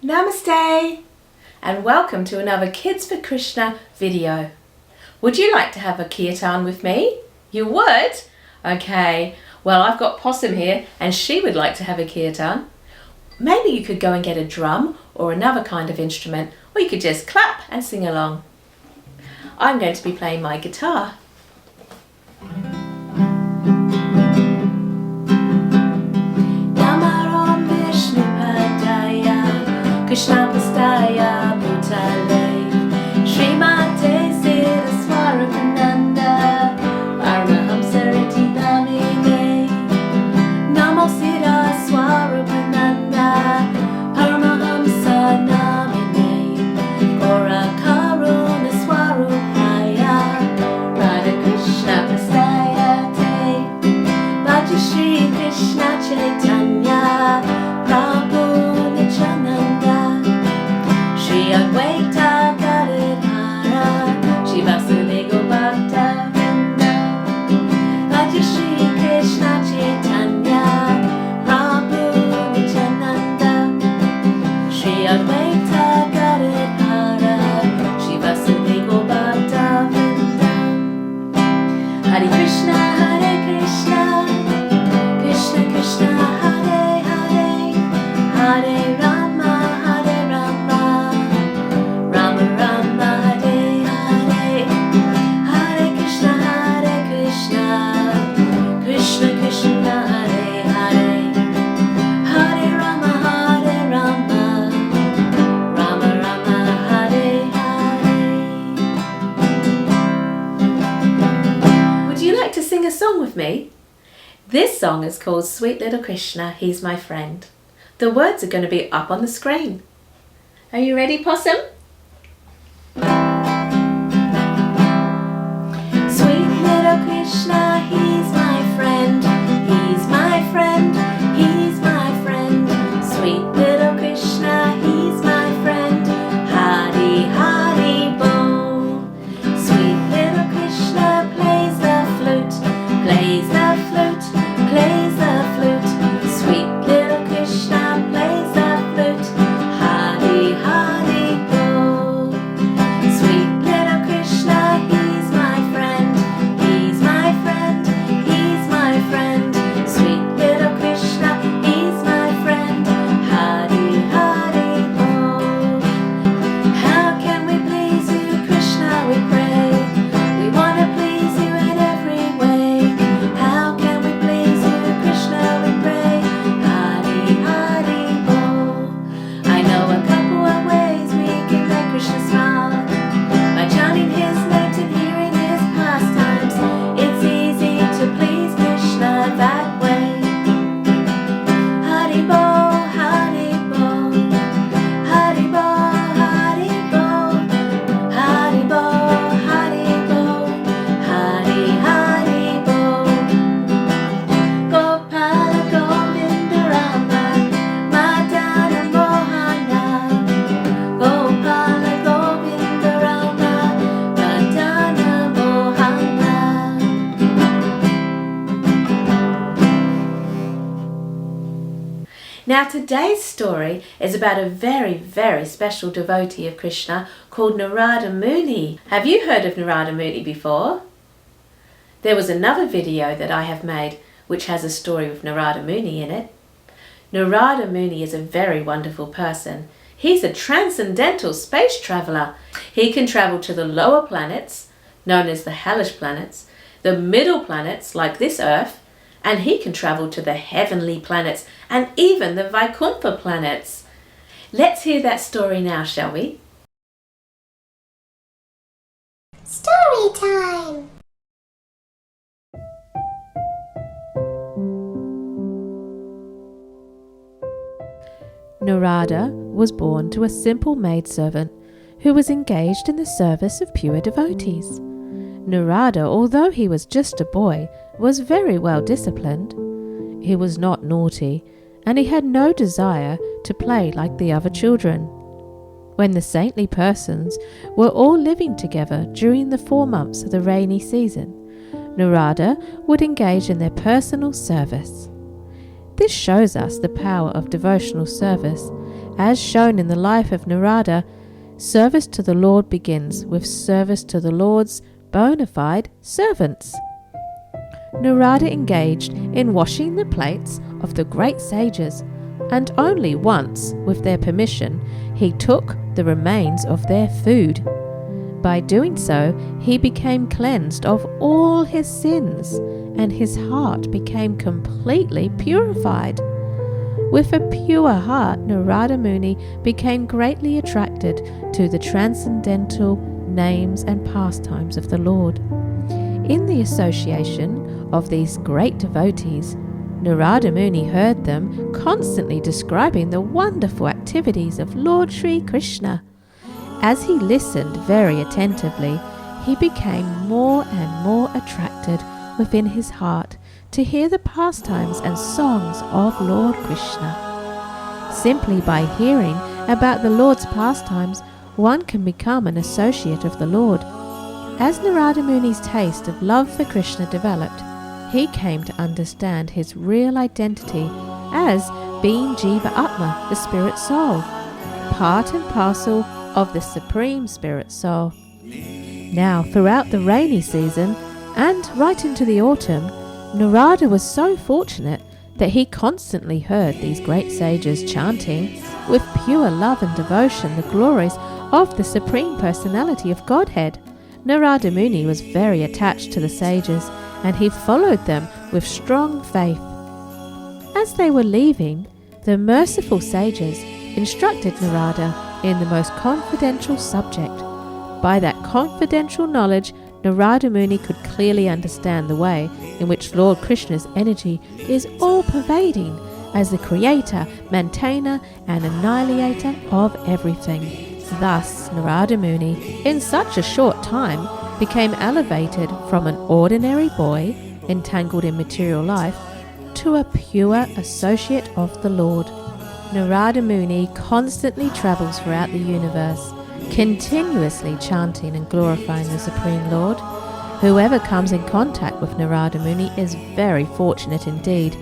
Namaste and welcome to another Kids for Krishna video. Would you like to have a kirtan with me? You would? Okay, well I've got Possum here and she would like to have a kirtan. Maybe you could go and get a drum or another kind of instrument, or you could just clap and sing along. I'm going to be playing my guitar. Krishna Pastaya Bhutale Srimate Swarpananda Araham Sarati Namine Namo Sira Swarpananda Paramahamsa Namine Ora Karuna Swarupaya Radha Krishna Pastaya Te Bhaja Shri Krishna Chaitanya Prabhu Nityananda Advaita Gadadhara Shivasudego Bhakta Vrinda Bhaja Shri Krishna Chaitanya Prabhu Nityananda Shri Advaita Gadadhara Shivasudego Bhakta Vrinda Hare Krishna Hare Krishna Krishna Krishna Hare Hare Hare Rama a song with me. This song is called Sweet Little Krishna, He's My Friend. The words are going to be up on the screen. Are you ready, Possum? Sweet little Krishna, He's my friend. He's my friend. He's my friend. Sweet little Krishna, He's my friend. Hari Hari Bo. Sweet little Krishna plays the flute. Plays the flute, plays the flute. Sweet little Krishna plays the flute. Hari Hari Bo. Sweet little Krishna, He's my friend. He's my friend. He's my friend. Sweet little Krishna, He's my friend. Hari Hari Bo. How can we please you, Krishna, we pray? We want to please you in every way. How can we please you, Krishna, we pray? Hari Hari Bo. I know a couple of ways we can make Krishna smile. By chanting his names and hearing his pastimes, it's easy to please Krishna that way. Hari Bo, Hari Bo. Hari Bo, Hari Bo. Hari Bo, Hari Bo. Hari Hari Bo. Gopala Govinda Rama Madana Mohana. Gopala Govinda Rama Madana Mohana. Now today's story is about a very, very special devotee of Krishna called Narada Muni. Have you heard of Narada Muni before? There was another video that I have made which has a story with Narada Muni in it. Narada Muni is a very wonderful person. He's a transcendental space traveler. He can travel to the lower planets, known as the hellish planets, the middle planets like this Earth, and he can travel to the heavenly planets and even the Vaikuntha planets. Let's hear that story now, shall we? Story time! Narada was born to a simple maidservant who was engaged in the service of pure devotees. Narada, although he was just a boy, was very well disciplined. He was not naughty, and he had no desire to play like the other children. When the saintly persons were all living together during the 4 months of the rainy season, Narada would engage in their personal service. This shows us the power of devotional service As shown in the life of Narada, service to the Lord begins with service to the Lord's bona fide servants. Narada engaged in washing the plates of the great sages, and only once, with their permission, he took the remains of their food. By doing so, he became cleansed of all his sins, and his heart became completely purified. With a pure heart, Narada Muni became greatly attracted to the transcendental names and pastimes of the Lord. In the association of these great devotees, Narada Muni heard them constantly describing the wonderful activities of Lord Sri Krishna. As he listened very attentively, he became more and more attracted within his heart to hear the pastimes and songs of Lord Krishna. Simply by hearing about the Lord's pastimes, one can become an associate of the Lord. As Narada Muni's taste of love for Krishna developed, he came to understand his real identity as being Jiva Atma, the spirit soul, part and parcel of the Supreme Spirit Soul. Now, throughout the rainy season and right into the autumn, Narada was so fortunate that he constantly heard these great sages chanting with pure love and devotion the glories of the Supreme Personality of Godhead. Narada Muni was very attached to the sages, and he followed them with strong faith. As they were leaving, the merciful sages instructed Narada in the most confidential subject. By that confidential knowledge, Narada Muni could clearly understand the way in which Lord Krishna's energy is all-pervading as the creator, maintainer, and annihilator of everything. Thus, Narada Muni, in such a short time, became elevated from an ordinary boy, entangled in material life, to a pure associate of the Lord. Narada Muni constantly travels throughout the universe, continuously chanting and glorifying the Supreme Lord. Whoever comes in contact with Narada Muni is very fortunate indeed,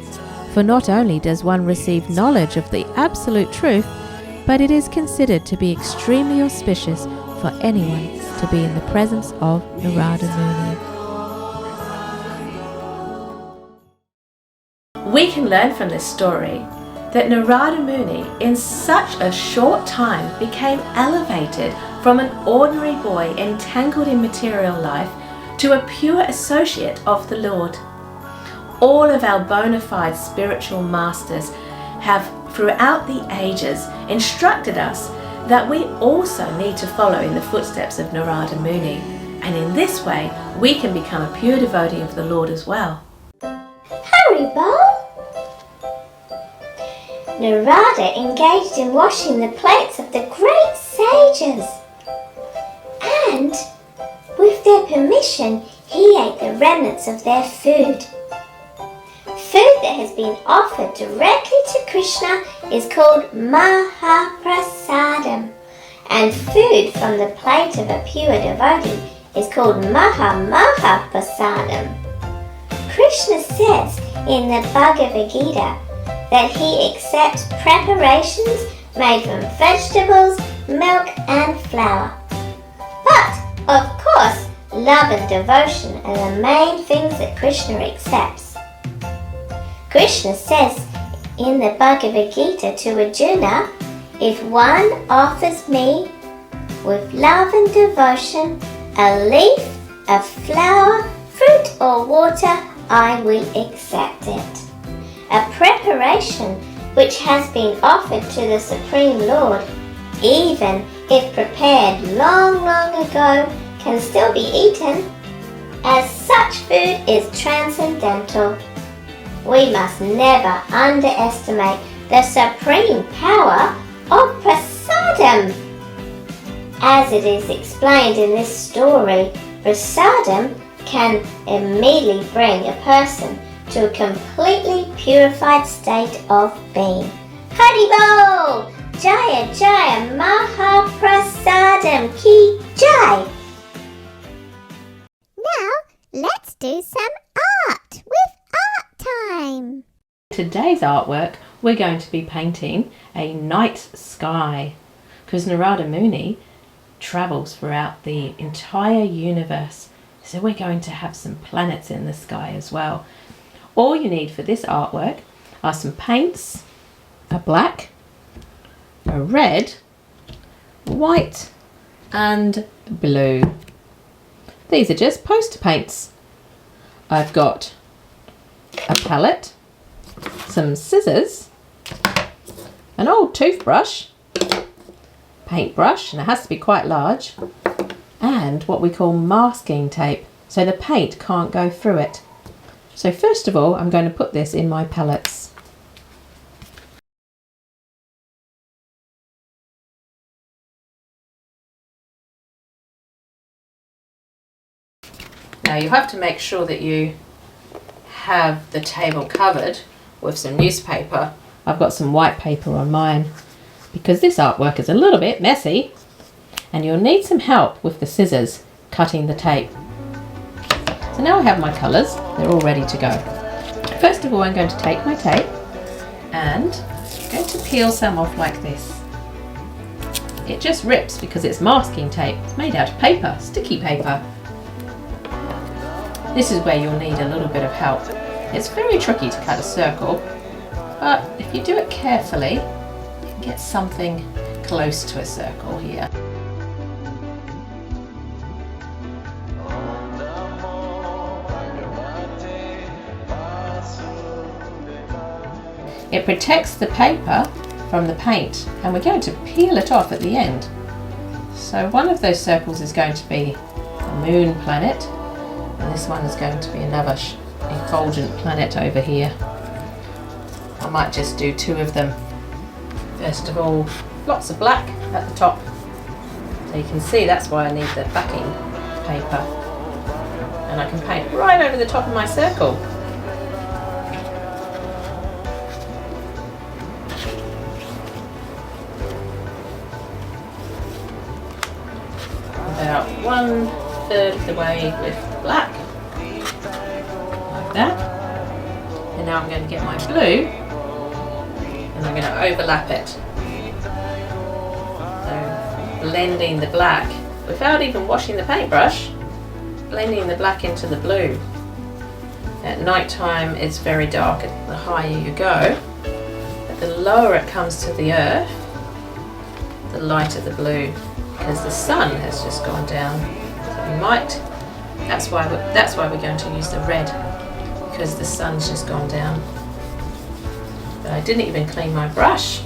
for not only does one receive knowledge of the absolute truth, but it is considered to be extremely auspicious for anyone to be in the presence of Narada Muni. We can learn from this story that Narada Muni in such a short time became elevated from an ordinary boy entangled in material life to a pure associate of the Lord. All of our bona fide spiritual masters have throughout the ages instructed us that we also need to follow in the footsteps of Narada Muni, and in this way we can become a pure devotee of the Lord as well. Haribo! Narada engaged in washing the plates of the great sages, and with their permission he ate the remnants of their food. Food that has been offered directly to Krishna is called Mahaprasadam, and food from the plate of a pure devotee is called Mahamahaprasadam. Krishna says in the Bhagavad Gita that he accepts preparations made from vegetables, milk and flour. But, of course, love and devotion are the main things that Krishna accepts. Krishna says in the Bhagavad Gita to Arjuna, if one offers me with love and devotion a leaf, a flower, fruit or water, I will accept it. A preparation which has been offered to the Supreme Lord, even if prepared long ago, can still be eaten, as such food is transcendental. We must never underestimate the supreme power of prasadam. As it is explained in this story, prasadam can immediately bring a person to a completely purified state of being. Haribol! Jaya Jaya Mahaprasadam Ki Jai! Now let's do some art with art time. Today's artwork we're going to be painting a night sky, because Narada Muni travels throughout the entire universe. So we're going to have some planets in the sky as well. All you need for this artwork are some paints, a black, a red, white and blue. These are just poster paints. I've got a palette, some scissors, an old toothbrush, paintbrush, and it has to be quite large, and what we call masking tape, so the paint can't go through it. So first of all, I'm going to put this in my palettes. Now you have to make sure that you have the table covered with some newspaper. I've got some white paper on mine because this artwork is a little bit messy and you'll need some help with the scissors cutting the tape. So now I have my colours, they're all ready to go. First of all, I'm going to take my tape and I'm going to peel some off like this. It just rips because it's masking tape. It's made out of paper, sticky paper. This is where you'll need a little bit of help. It's very tricky to cut a circle, but if you do it carefully, you can get something close to a circle here. It protects the paper from the paint, and we're going to peel it off at the end. So one of those circles is going to be a moon planet, and this one is going to be another effulgent planet over here. I might just do two of them. First of all, lots of black at the top. So you can see that's why I need the backing paper. And I can paint right over the top of my circle. About 1/3 of the way with the black, like that. And now I'm going to get my blue and I'm going to overlap it. So blending the black without even washing the paintbrush, blending the black into the blue. At night time it's very dark the higher you go, but the lower it comes to the earth, the lighter the blue. Because the sun has just gone down, so we might. That's why we're going to use the red, because the sun's just gone down. But I didn't even clean my brush.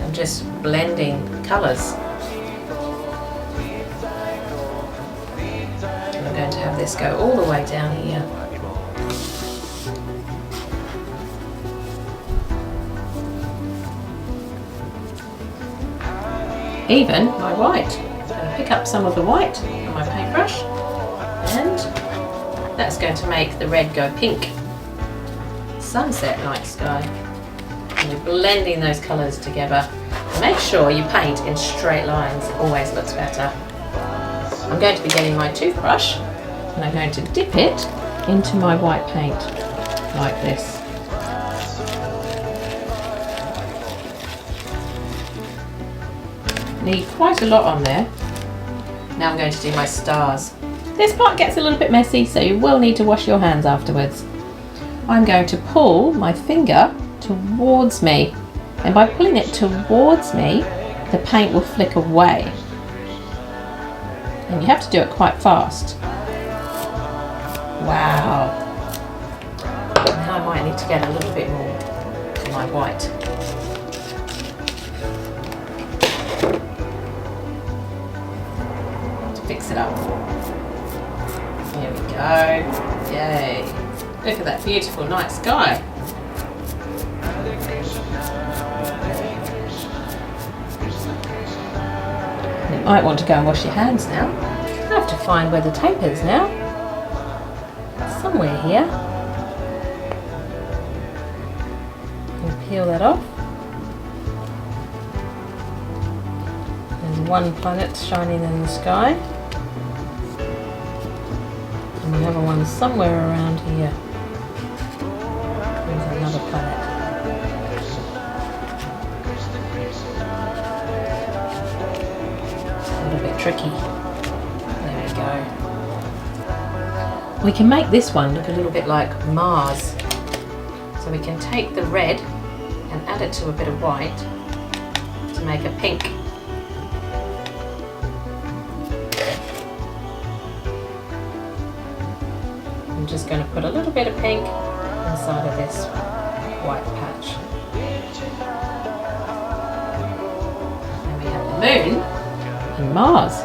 I'm just blending colours. And I'm going to have this go all the way down here. Even my white. I'm going to pick up some of the white on my paintbrush, and that's going to make the red go pink. Sunset night sky. And you're blending those colours together. Make sure you paint in straight lines, it always looks better. I'm going to be getting my toothbrush and I'm going to dip it into my white paint like this. Need quite a lot on there. Now I'm going to do my stars. This part gets a little bit messy, so you will need to wash your hands afterwards. I'm going to pull my finger towards me, and by pulling it towards me, the paint will flick away. And you have to do it quite fast. Wow. Now I might need to get a little bit more of my white. Fix it up. Here we go. Yay. Look at that beautiful night sky. You might want to go and wash your hands now. I have to find where the tape is now. It's somewhere here. And peel that off. There's one planet shining in the sky. And the other one somewhere around here. There's another planet. tricky. There we go. We can make this one look a little bit like Mars. So we can take the red and add it to a bit of white to make a pink. I'm just going to put a little bit of pink inside of this white patch. And we have the moon and Mars.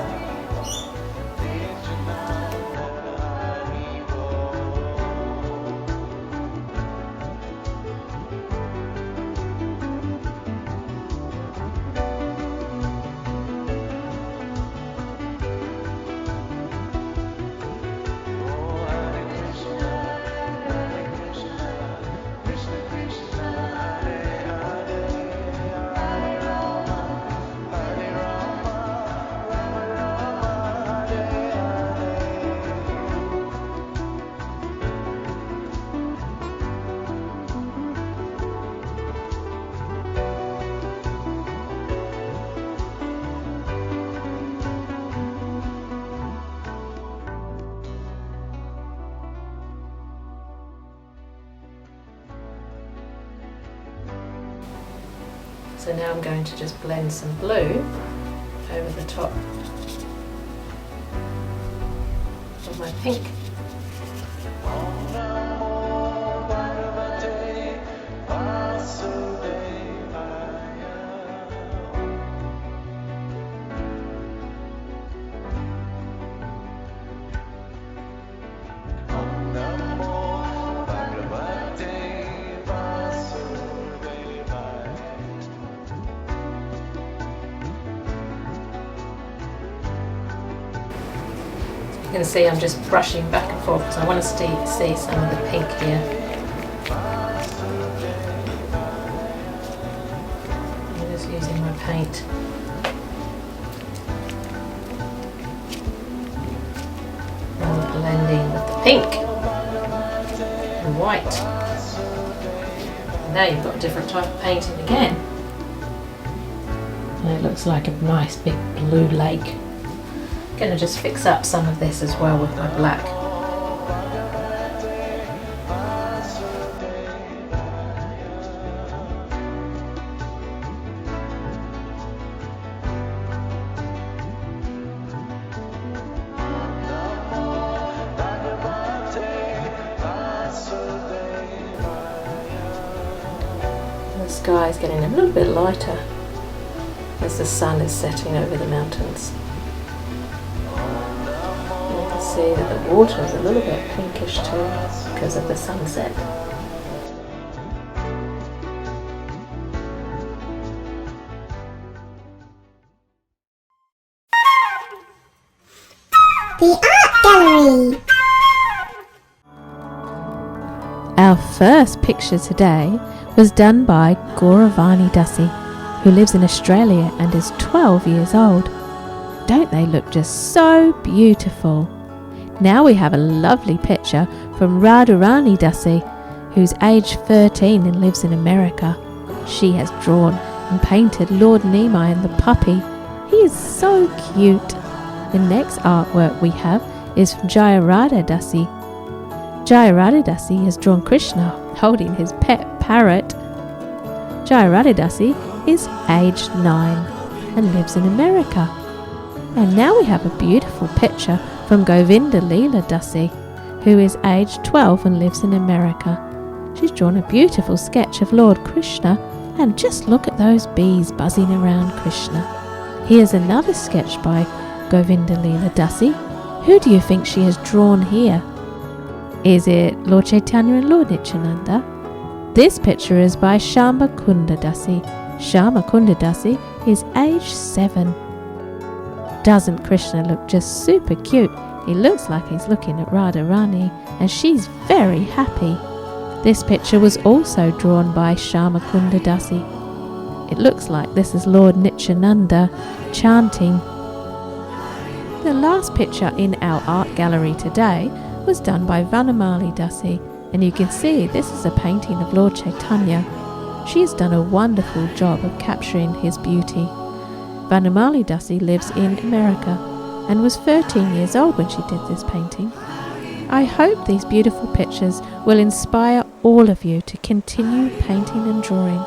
So now I'm going to just blend some blue over the top of my pink. You can see I'm just brushing back and forth because I want to see some of the pink here. I'm just using my paint. And blending with the pink and white. And now you've got a different type of painting again. And it looks like a nice big blue lake. I'm going to just fix up some of this as well with my black. The sky is getting a little bit lighter as the sun is setting over the mountains. See that the water is a little bit pinkish too because of the sunset. The Art Gallery. Our first picture today was done by Gauravani Dasi, who lives in Australia and is 12 years old. Don't they look just so beautiful? Now we have a lovely picture from Radharani Dasi, who's age 13 and lives in America. She has drawn and painted Lord Nimai and the puppy. He is so cute. The next artwork we have is from Jayarada Dasi. Jayarada Dasi has drawn Krishna holding his pet parrot. Jayarada Dasi is aged 9 and lives in America. And now we have a beautiful picture from Govinda Leela Dasi, who is aged 12 and lives in America. She's drawn a beautiful sketch of Lord Krishna, and just look at those bees buzzing around Krishna. Here's another sketch by Govinda Leela Dasi. Who do you think she has drawn here? Is it Lord Chaitanya and Lord Nityananda? This picture is by Shyama Kunda Dasi. Shyama Kunda Dasi is aged 7. Doesn't Krishna look just super cute? He looks like he's looking at Radharani, and she's very happy. This picture was also drawn by Shyama Kunda Dasi. It looks like this is Lord Nityananda chanting. The last picture in our art gallery today was done by Vanamali Dasi, and you can see this is a painting of Lord Chaitanya. She has done a wonderful job of capturing his beauty. Vanamali Dasi lives in America and was 13 years old when she did this painting. I hope these beautiful pictures will inspire all of you to continue painting and drawing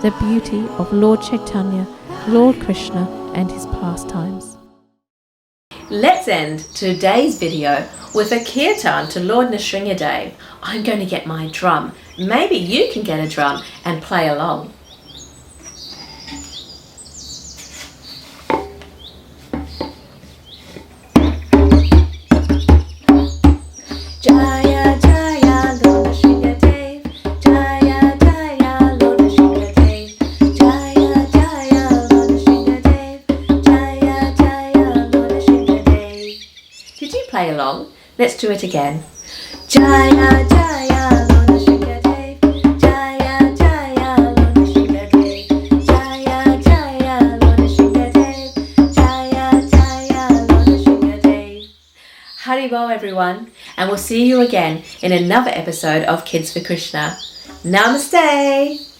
the beauty of Lord Chaitanya, Lord Krishna and his pastimes. Let's end today's video with a kirtan to Lord Nrsimhadev. I'm going to get my drum. Maybe you can get a drum and play along. Jaya Jaya Lord Nrsimhadev, Jaya Jaya Lord Nrsimhadev, Jaya Jaya Lord Nrsimhadev, Jaya Jaya Lord Nrsimhadev. Did you play along? Let's do it again. Jaya Jaya Lord Nrsimhadev, Jaya Jaya Lord Nrsimhadev, Jaya Jaya Lord Nrsimhadev, Jaya Jaya Lord Nrsimhadev. Haribol everyone, and we'll see you again in another episode of Kids for Krishna. Namaste!